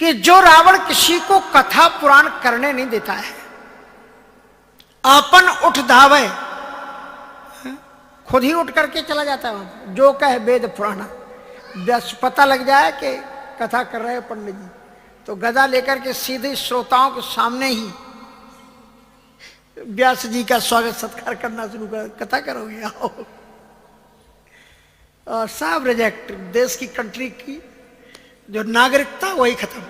कि जो रावण किसी को कथा पुराण करने नहीं देता है, अपन उठ धावे, खुद ही उठ करके चला जाता है वहां, जो कहे वेद पुराण, बस पता लग जाए कि कथा कर रहे हैं पंडित जी, तो गदा लेकर के सीधे श्रोताओं के सामने ही व्यास जी का स्वागत सत्कार करना शुरू कर, कथा करोगे आओ, और सब रिजेक्ट, देश की कंट्री की जो नागरिकता वही खत्म।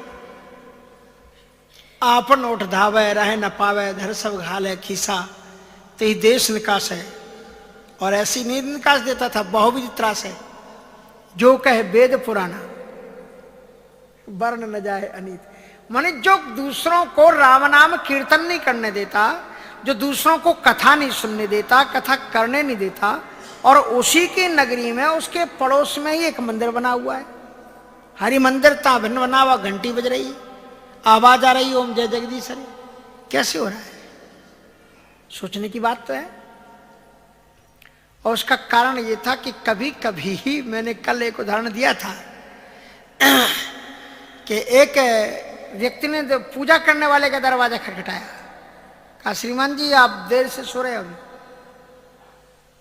आपन उठ धावे रहे न पावे, धर सब घाल है खीसा, तो ही देश निकास है। और ऐसी नहीं निकास देता था, बहुविध त्रास है, जो कहे वेद पुराना वर्ण न जाए अनीत। माने जो दूसरों को राम नाम कीर्तन नहीं करने देता, जो दूसरों को कथा नहीं सुनने देता, कथा करने नहीं देता, और उसी की नगरी में उसके पड़ोस में ही एक मंदिर बना हुआ है, हरि मंदिर ता भिन्न बना हुआ, घंटी बज रही है, आवाज आ रही, ओम जय जगदीश हरि, कैसे हो रहा है? सोचने की बात तो है। और उसका कारण ये था कि कभी कभी ही, मैंने कल एक उदाहरण दिया था कि एक व्यक्ति ने पूजा करने वाले का दरवाजा खटखटाया, कहा श्रीमान जी आप देर से सो रहे हो अभी,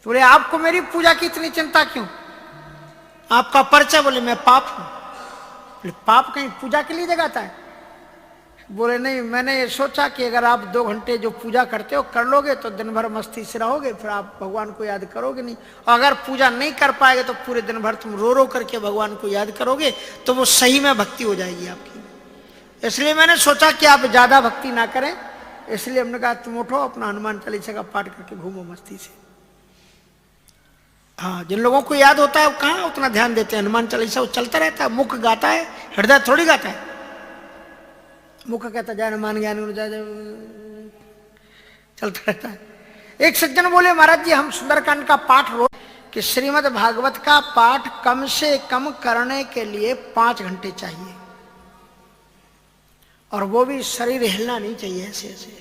बोले आपको मेरी पूजा की इतनी चिंता क्यों, आपका परिचय? बोले मैं पाप हूं। बोले पाप कहीं पूजा के लिए जगाता है? बोले नहीं, मैंने ये सोचा कि अगर आप 2 घंटे जो पूजा करते हो कर लोगे तो दिन भर मस्ती से रहोगे, फिर आप भगवान को याद करोगे नहीं, और अगर पूजा नहीं कर पाएंगे तो पूरे दिन भर तुम रो रो करके भगवान को याद करोगे, तो वो सही में भक्ति हो जाएगी आपकी। इसलिए मैंने सोचा कि आप ज्यादा भक्ति ना करें, इसलिए हमने कहा तुम उठो, अपना हनुमान चालीसा का पाठ करके घूमो मस्ती से। हाँ, जिन लोगों को याद होता है वो कहाँ उतना ध्यान देते हैं, हनुमान चालीसा वो चलता रहता है, मुख गाता है, हृदय थोड़ी गाता है। मुख कहता जय हनुमान ज्ञान चलता रहता है। एक सज्जन बोले महाराज जी हम सुंदरकांड का पाठ रोज, कि श्रीमद् भागवत का पाठ कम से कम करने के लिए 5 घंटे चाहिए, और वो भी शरीर हिलना नहीं चाहिए ऐसे ऐसे,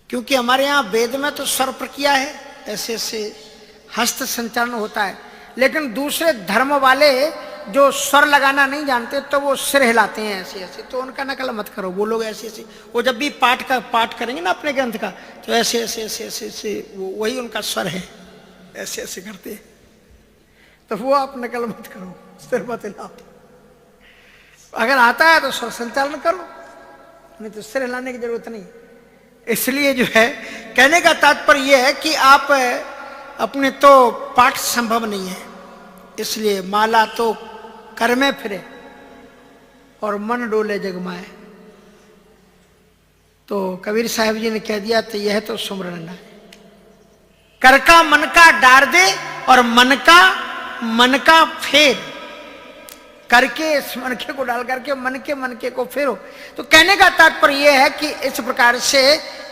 क्योंकि हमारे यहाँ वेद में तो स्वर प्रक्रिया है, ऐसे ऐसे हस्त संचरण होता है, लेकिन दूसरे धर्म वाले जो स्वर लगाना नहीं जानते तो वो सिर हिलाते हैं ऐसे ऐसे, तो उनका नकल मत करो, वो लोग ऐसे ऐसे, वो जब भी पाठ करेंगे ना अपने ग्रंथ का, तो ऐसे ऐसे ऐसे ऐसे ऐसे वही उनका स्वर है, ऐसे ऐसे करते हैं, तो वो आप नकल मत करो, सिर मत हिलाओ। अगर आता है तो स्वर संचालन करो, नहीं तो सिर हिलाने की जरूरत नहीं। इसलिए जो है कहने का तात्पर्य यह है कि आप अपने तो पाठ संभव नहीं है, इसलिए माला तो कर में फिरे और मन डोले जगमाए। तो कबीर साहब जी ने कह दिया तो यह तो सुमरन है, कर का मन का डार दे और मन का फेर करके, इस मनके को डाल करके मनके को फेरो। तो कहने का तात्पर्य यह है कि इस प्रकार से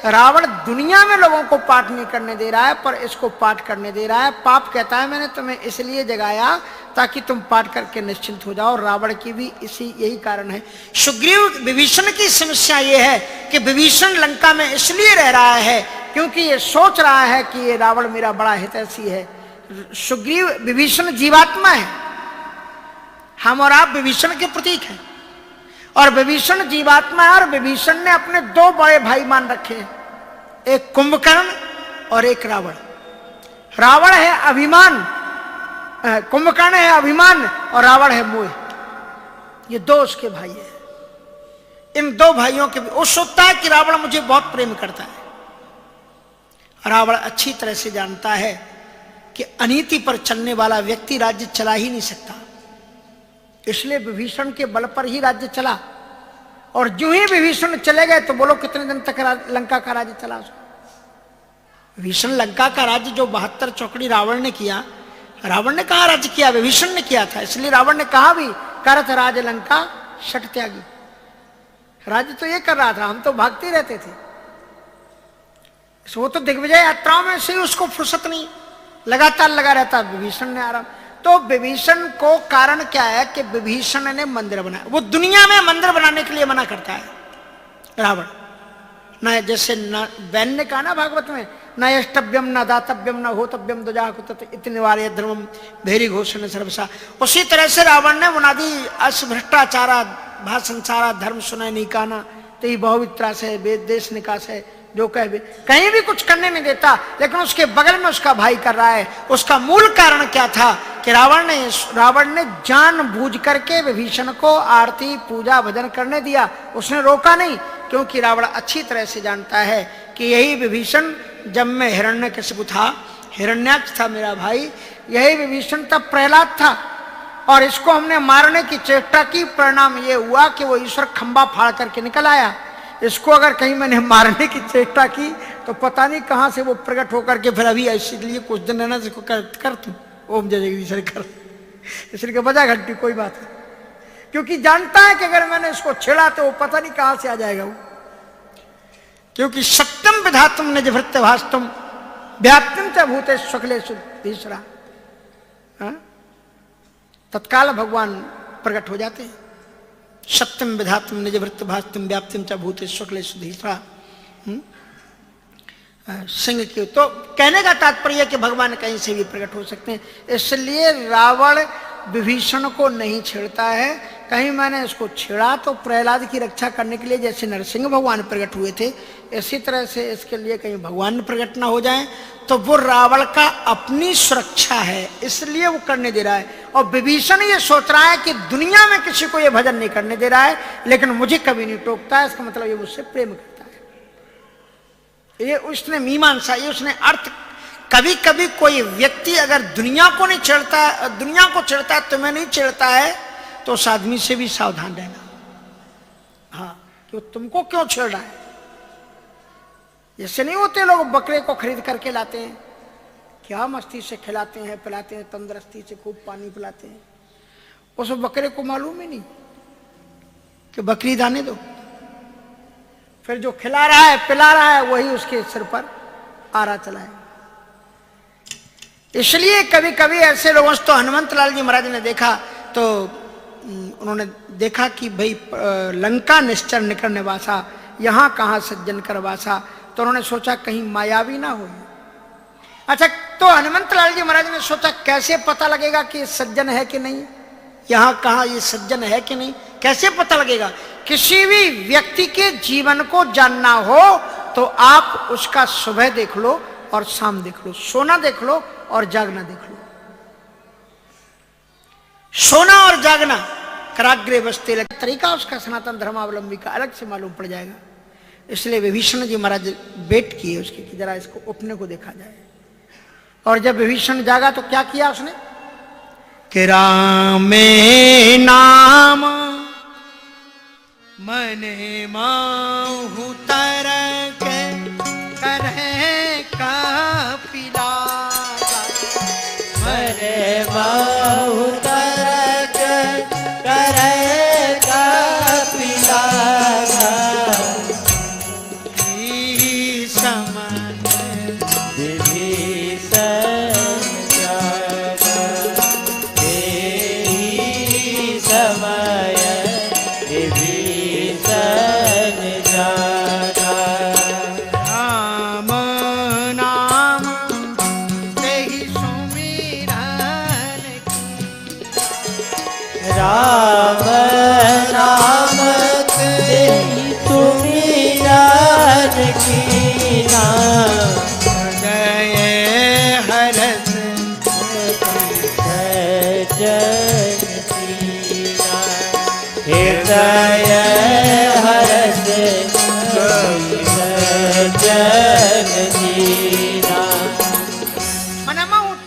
रावण दुनिया में लोगों को पाठ नहीं करने दे रहा है, पर इसको पाठ करने दे रहा है। पाप कहता है मैंने तुम्हें इसलिए जगाया ताकि तुम पाठ करके निश्चिंत हो जाओ। रावण की भी यही कारण है। सुग्रीव विभीषण की समस्या यह है कि विभीषण लंका में इसलिए रह रहा है क्योंकि ये सोच रहा है कि ये रावण मेरा बड़ा हितैषी है। सुग्रीव विभीषण जीवात्मा है, हम और आप विभीषण के प्रतीक हैं, और विभीषण जीवात्मा है, और विभीषण ने अपने 2 बड़े भाई मान रखे हैं, एक कुंभकर्ण और एक रावण। रावण है अभिमान, कुंभकर्ण है अभिमान, और रावण है मोह। ये 2 उसके भाई हैं। इन 2 भाइयों के वो सोचता है कि रावण मुझे बहुत प्रेम करता है। रावण अच्छी तरह से जानता है कि अनीति पर चलने वाला व्यक्ति राज्य चला ही नहीं सकता, इसलिए विभीषण के बल पर ही राज्य चला। और जो ही विभीषण चले गए तो बोलो कितने दिन तक लंका का राज्य चला। विभीषण लंका का राज्य जो 72 चौकड़ी रावण ने किया, रावण ने कहा राज्य किया, विभीषण ने किया था। इसलिए रावण ने कहा भी करत राज लंका शठ त्यागी, राज्य तो ये कर रहा था, हम तो भागते रहते थे। वो तो दिग्विजय यात्राओं में से उसको फुर्सत नहीं, लगातार लगा रहता। विभीषण ने आराम, तो विभीषण को कारण क्या है कि विभीषण ने मंदिर बनाया। वो दुनिया में मंदिर बनाने के लिए मना करता है रावण। न जैसे न वैन ने कहा ना भागवत में, न यष्टव्यम न दातव्यम न होतव्यम द्वजा कुत इतनिवार्य धर्मम भेरी घोषण सर्वसा। उसी तरह से रावण ने मुनादी अस भ्रष्टाचारा भाषण सारा धर्म सुनाय नहीं काना, तो ये बहुवित्रा से वेद देश निकास है, जो कहे कहीं भी कुछ करने नहीं देता, लेकिन उसके बगल में उसका भाई कर रहा है। उसका मूल कारण क्या था कि रावण ने जानबूझ करके विभीषण को आरती पूजा भजन करने दिया, उसने रोका नहीं, क्योंकि रावण अच्छी तरह से जानता है कि यही विभीषण, जब मैं हिरण्यकशिपु था, हिरण्याक्ष था मेरा भाई, यही विभीषण तब प्रहलाद था, और इसको हमने मारने की चेष्टा की, परिणाम ये हुआ कि वो ईश्वर खंबा फाड़ करके निकल आया। इसको अगर कहीं मैंने मारने की चेष्टा की तो पता नहीं कहां से वो प्रकट होकर के फिर अभी इसलिए कुछ दिन रहना, इसको कर तू ओम जय जगदीश कर, इसलिए बजा घंटी कोई बात नहीं, क्योंकि जानता है कि अगर मैंने इसको छेड़ा तो वो पता नहीं कहां से आ जाएगा वो, क्योंकि सत्यम विधातुम निज भृत्य भास्तुम व्याप्तिम च भूतेषु सकलेषु तीसरा, तत्काल भगवान प्रकट हो जाते हैं। सत्यम विधातुम निज भृत्य भास्तुम व्याप्तिम च भूतेषु सकलेषु तीसरा। सिंह की तो कहने का तात्पर्य कि भगवान कहीं से भी प्रकट हो सकते हैं, इसलिए रावण विभीषण को नहीं छेड़ता है। कहीं मैंने इसको छेड़ा तो प्रहलाद की रक्षा करने के लिए जैसे नरसिंह भगवान प्रकट हुए थे, इसी तरह से इसके लिए कहीं भगवान प्रकट ना हो जाए, तो वो रावण का अपनी सुरक्षा है, इसलिए वो करने दे रहा है। और विभीषण ये सोच रहा है कि दुनिया में किसी को ये भजन नहीं करने दे रहा है, लेकिन मुझे कभी नहीं टोकता है, इसका मतलब ये मुझसे प्रेम करता है। ये उसने मीमांसा, ये उसने अर्थ। कभी कभी कोई व्यक्ति अगर दुनिया को नहीं छेड़ता, दुनिया को छेड़ता है, तुम्हें नहीं छेड़ता है, तो उस आदमी से भी सावधान रहना। हाँ, कि तुमको क्यों छेड़ रहा है। जैसे नहीं होते लोग बकरे को खरीद करके लाते हैं, क्या मस्ती से खिलाते हैं पिलाते हैं, तंदुरुस्ती से खूब पानी पिलाते हैं, उस बकरे को मालूम ही नहीं कि बकरी दाने दो, फिर जो खिला रहा है पिला रहा है वही उसके सिर पर आ रहा चला है। इसलिए कभी कभी ऐसे लोगों से, तो हनुमंत लाल जी महाराज ने देखा, तो उन्होंने देखा कि भाई लंका निश्चर निकर निवासा, यहाँ कहाँ सज्जन कर वासा, तो उन्होंने सोचा कहीं मायावी ना हो। अच्छा, तो हनुमंत लाल जी महाराज ने सोचा कैसे पता लगेगा कि सज्जन है कि नहीं, यहाँ कहाँ ये सज्जन है कि नहीं, कैसे पता लगेगा। किसी भी व्यक्ति के जीवन को जानना हो तो आप उसका सुबह देख लो और शाम देख लो, सोना देख लो और जागना देख लो। सोना और जागना कराग्रे बसते लगे, तरीका उसका सनातन धर्मावलंबी का अलग से मालूम पड़ जाएगा। इसलिए विभीषण जी महाराज वेट किए उसकी कि जरा इसको उठने को देखा जाए। और जब विभीषण जागा तो क्या किया उसने कि रामे नाम मने माहु तरक करहे का पिला, मने माहु तरक करहे का पिला, राम नाम तेहि सुमिरन कीना, हृदय हरस सज्जन कीना, हृदय हरस सज्जन कीना।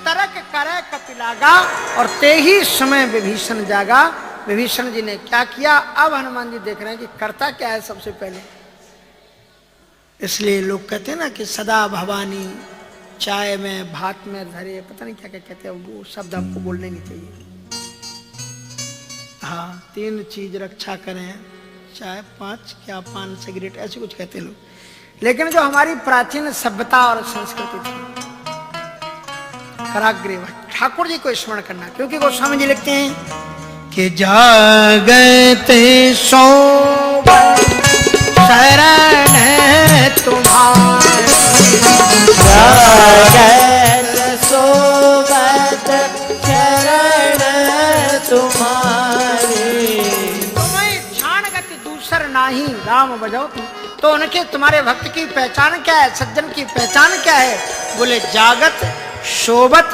तरक करे कपिलागा, और ते ही समय विभीषण जागा। विभीषण जी ने क्या किया, अब हनुमान जी देख रहे हैं कि करता क्या है सबसे पहले। इसलिए लोग कहते हैं ना कि सदा भवानी चाय में भात में धरे, पता नहीं क्या क्या कहते हैं, वो शब्द आपको बोलने नहीं चाहिए। हाँ, 3 चीज रक्षा करें, चाय 5 क्या पान सिगरेट ऐसे कुछ कहते हैं लोग। लेकिन जो हमारी प्राचीन सभ्यता और संस्कृति थी, कराग्रे ठाकुर जी को स्मरण करना, क्योंकि गोस्वामी जी लिखते हैं कि जागते सोब शरण तुम्हारे, जागत सोबत शरण तुम्हारे, तुम्हें अवसर नाही राम बजाओ तुम। तो उनके तुम्हारे भक्त की पहचान क्या है, सज्जन की पहचान क्या है? बोले जागत शोभत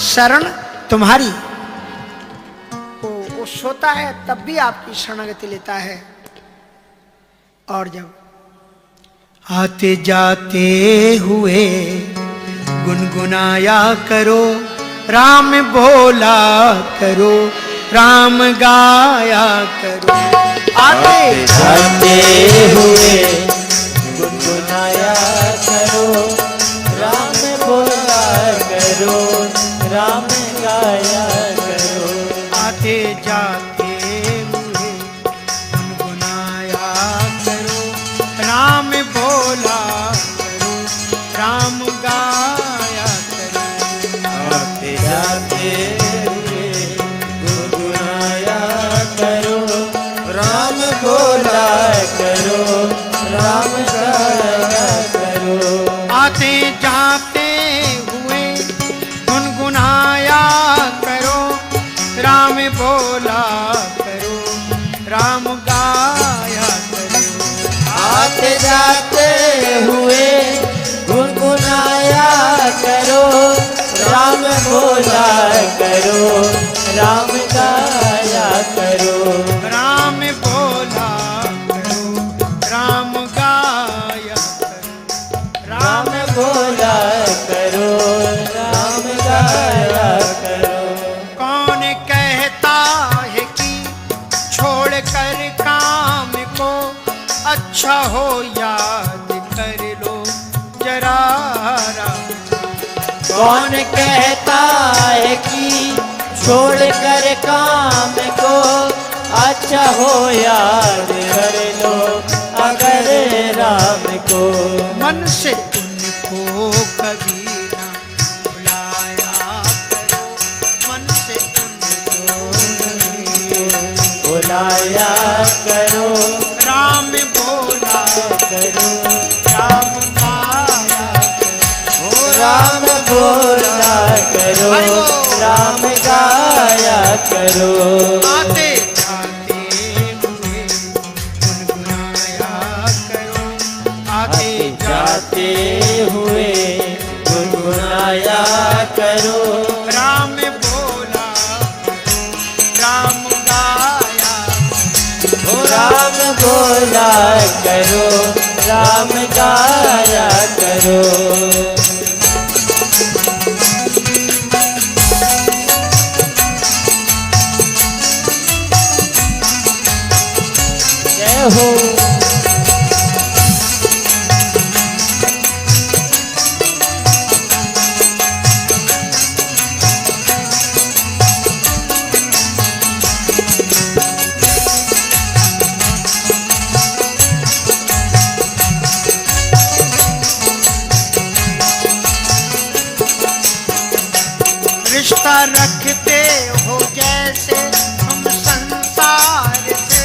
शरण तुम्हारी। वो सोता है तब भी आपकी शरणागति लेता है। और जब आते जाते हुए गुनगुनाया करो, राम बोला करो, राम गाया करो। आते जाते हुए गुनगुनाया करो, राम बोला करो, राम गाया करो। आते जाते हुए गुनगुनाया करो, राम बोला करो, राम गाया करो। आते जाते हुए गुनगुनाया करो, राम बोला करो, राम गाया करो। आते जाते हुए गुनगुनाया करो, राम बोला करो, राम गाया करो। आते जाते हुए गुनगुनाया करो, राम बोला करो, राम गाया करो। राम बोला करो, राम गाया करो। राम बोला करो, राम गाया करो। कौन कहता है कि छोड़ कर काम को, अच्छा हो याद कर लो जरा राम। कौन कहता है कि छोड़ कर काम को, अच्छा हो याद कर लो अगर राम को। मन से उनको कभी ना भुलाया करो, मन से उनको बुलाया करो, राम बोला करो, राम गाया करो। ओ राम बोला करो, राम गाया करो। आते जाते हुए गुनगुनाया करो, आते जाते हुए गुनगुनाया करो, राम बोला राम गाया। ओ राम बोला करो, राम गाया करो। जय हो। रिश्ता रखते हो जैसे हम संसार से,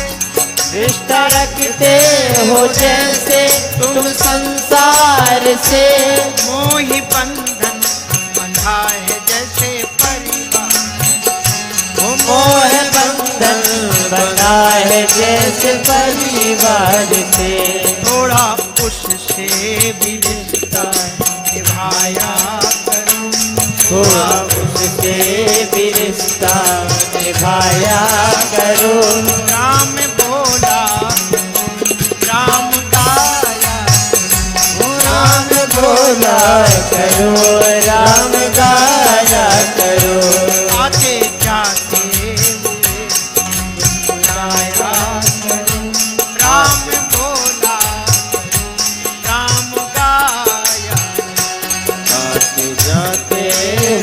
रिश्ता रखते हो जैसे तुम संसार से। मोही बंधन बंधा है जैसे परिवार। वो मोह बंधन बना है जैसे परिवार से। थोड़ा उससे भी रिश्ता निभाया करो, थोड़ा उससे भी रिश्ता निभाया करो। राम बोला राम गाया, राम बोला करो, राम गाया करो। आते जाते हुए गुनगुनाया करो, राम बोला राम गाया। आते जाते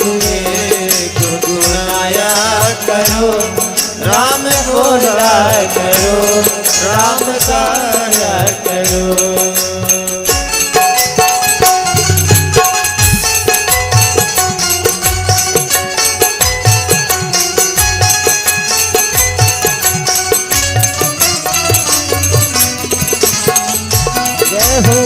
हुए गुनगुनाया करो, राम बोला करो, राम गाया करो। जय हो।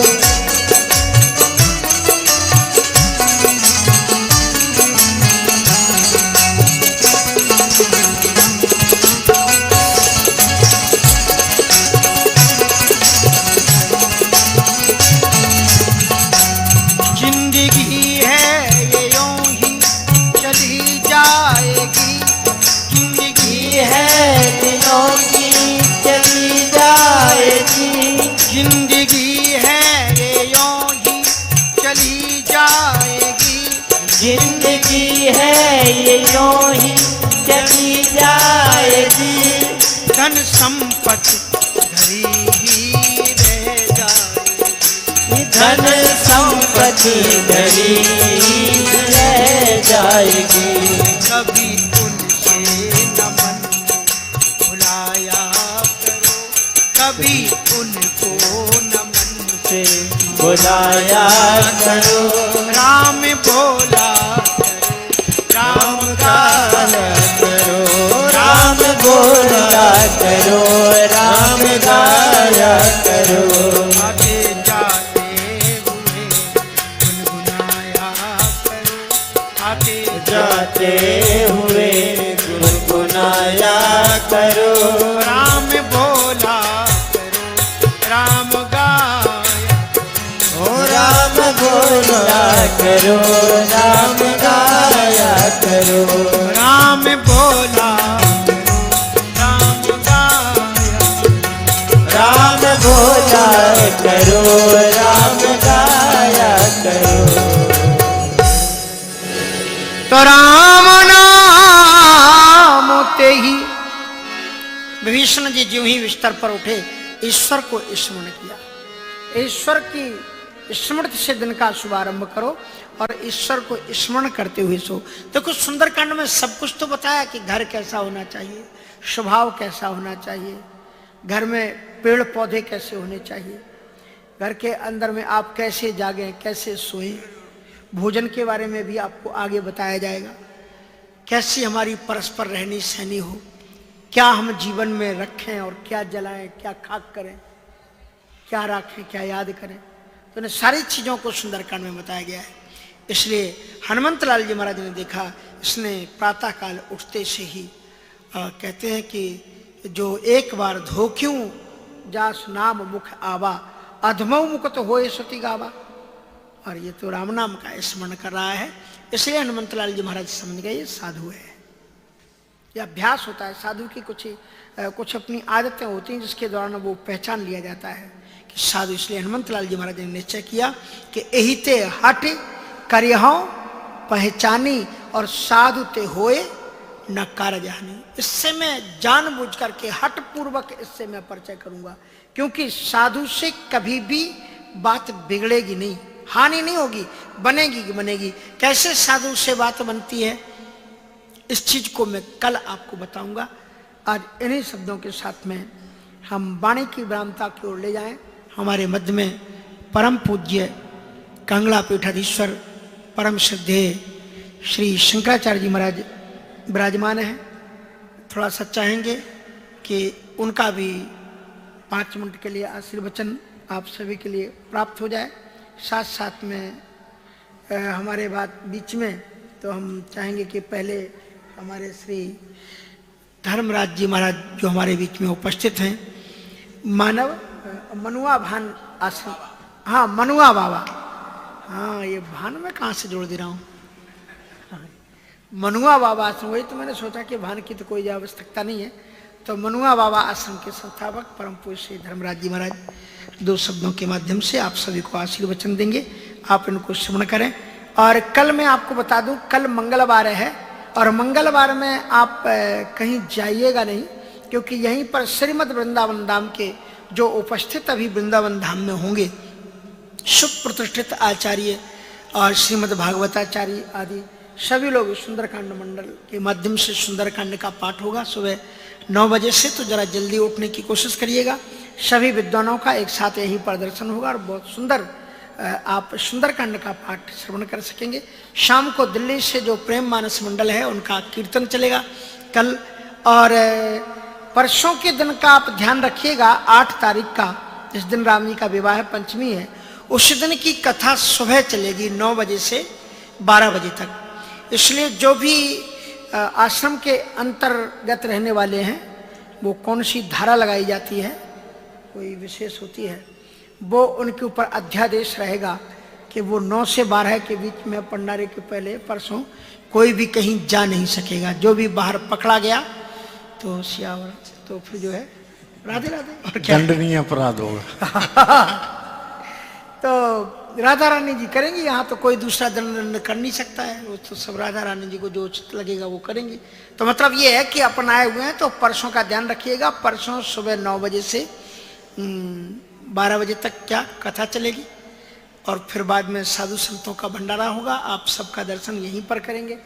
संपत्ति घरी ही रह जाएगी। धन संपत्ति घरी रह जाएगी। कभी उनसे न मन भुलाया करो, कभी उनको न मन से बुलाया करो। राम बोला राम गाया करो, राम बोला करो, राम गाया करो। आते जाते हुए गुनगुनाया करो, आते जाते हुए गुनगुनाया करो। राम बोला करो, राम गाया ओ राम बोला करो, राम गाया करो। राम बोला करो, राम गाया राम बोला करो, राम गाया करो। तो राम नाम होते ही विभीषण जी ज्यों ही बिस्तर पर उठे ईश्वर को स्मरण किया। ईश्वर की स्मृति से दिन का शुभारंभ करो और ईश्वर को स्मरण करते हुए सो। देखो सुंदरकांड में सब कुछ तो बताया कि घर कैसा होना चाहिए, स्वभाव कैसा होना चाहिए, घर में पेड़ पौधे कैसे होने चाहिए, घर के अंदर में आप कैसे जागें, कैसे सोएं, भोजन के बारे में भी आपको आगे बताया जाएगा, कैसी हमारी परस्पर रहनी सहनी हो, क्या हम जीवन में रखें और क्या जलाएं, क्या खाक करें, क्या रखें, क्या याद करें। तो इन सारी चीज़ों को सुंदरकांड में बताया गया है। इसलिए हनुमंत लाल जी महाराज ने देखा, इसने प्रातःकाल उठते से ही कहते हैं कि जो एक बार धोख्यूं जास नाम मुख आवा, अधमऊ मुख तो होए सती गावा। और ये तो राम नाम का स्मरण कर रहा है, इसलिए हनुमंत लाल जी महाराज समझ गए ये साधु है। ये अभ्यास होता है साधु की, कुछ अपनी आदतें होती हैं जिसके दौरान वो पहचान लिया जाता है कि साधु। इसलिए हनुमंत लाल जी महाराज ने निश्चय किया कि एहिते हट करिहौ पहचानी और साधु ते होए न कारजहानी। इससे मैं जानबूझ करके हट पूर्वक इससे मैं परिचय करूंगा, क्योंकि साधु से कभी भी बात बिगड़ेगी नहीं, हानि नहीं होगी, बनेगी। कैसे साधु से बात बनती है इस चीज को मैं कल आपको बताऊंगा। आज इन्हीं शब्दों के साथ में हम वाणी की विरामता की ओर ले जाएं। हमारे मध्य में परम पूज्य कांगड़ा पीठाधीश्वर परम श्रद्धेय श्री शंकराचार्य जी महाराज विराजमान हैं। थोड़ा सा चाहेंगे कि उनका भी 5 मिनट के लिए आशीर्वचन आप सभी के लिए प्राप्त हो जाए। साथ साथ में हमारे बात बीच में तो हम चाहेंगे कि पहले हमारे श्री धर्मराज जी महाराज जो हमारे बीच में उपस्थित हैं, मनुआ भान आश्रम, हाँ मनुआ बाबा, हाँ ये भान में कहाँ से जोड़ दे रहा हूँ, मनुआ बाबा आश्रम, वही तो मैंने सोचा कि भान की तो कोई आवश्यकता नहीं है। तो मनुआ बाबा आश्रम के संस्थापक परम पूज्य श्री धर्मराज जी महाराज 2 शब्दों के माध्यम से आप सभी को आशीर्वचन देंगे, आप इनको श्रवण करें। और कल मैं आपको बता दूं, कल मंगलवार है और मंगलवार में आप कहीं जाइएगा नहीं, क्योंकि यहीं पर श्रीमद् वृंदावन धाम के जो उपस्थित अभी वृंदावन धाम में होंगे सुप्रतिष्ठित आचार्य और श्रीमद् भागवताचार्य आदि सभी लोग सुंदरकांड मंडल के माध्यम से सुंदरकांड का पाठ होगा सुबह 9 बजे से। तो जरा जल्दी उठने की कोशिश करिएगा। सभी विद्वानों का एक साथ यही प्रदर्शन होगा और बहुत सुंदर आप सुंदरकांड का पाठ श्रवण कर सकेंगे। शाम को दिल्ली से जो प्रेम मानस मंडल है उनका कीर्तन चलेगा कल। और परसों के दिन का आप ध्यान रखिएगा, 8 तारीख का, जिस दिन राम जी का विवाह पंचमी है, उस दिन की कथा सुबह चलेगी 9 बजे से 12 बजे तक। इसलिए जो भी आश्रम के अंतर्गत रहने वाले हैं, वो कौन सी धारा लगाई जाती है, कोई विशेष होती है, वो उनके ऊपर अध्यादेश रहेगा कि वो 9 से 12 के बीच में भंडारे के पहले परसों कोई भी कहीं जा नहीं सकेगा। जो भी बाहर पकड़ा गया तो सियावर, तो फिर जो है राधे राधे और क्या दंडनीय अपराध होगा। तो राधा रानी जी करेंगी, यहाँ तो कोई दूसरा दंड कर नहीं सकता है, वो तो सब राधा रानी जी को जो उचित लगेगा वो करेंगे। तो मतलब ये है कि अपन आए हुए हैं तो परसों का ध्यान रखिएगा। परसों सुबह 9 बजे से 12 बजे तक क्या कथा चलेगी, और फिर बाद में साधु संतों का भंडारा होगा, आप सबका दर्शन यहीं पर करेंगे।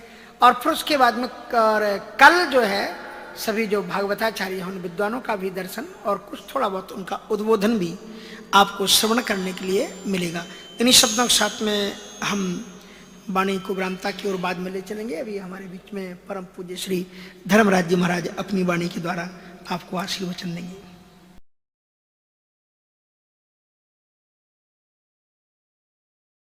और फिर उसके बाद में कल जो है सभी जो भागवताचार्य हैं उन विद्वानों का भी दर्शन और कुछ थोड़ा बहुत उनका उद्बोधन भी आपको श्रवण करने के लिए मिलेगा। इन्हीं शब्दों के साथ में हम वाणी को विरामता की ओर बाद में ले चलेंगे। अभी हमारे बीच में परम पूज्य श्री धर्मराज जी महाराज अपनी वाणी के द्वारा आपको आशीर्वचन देंगे।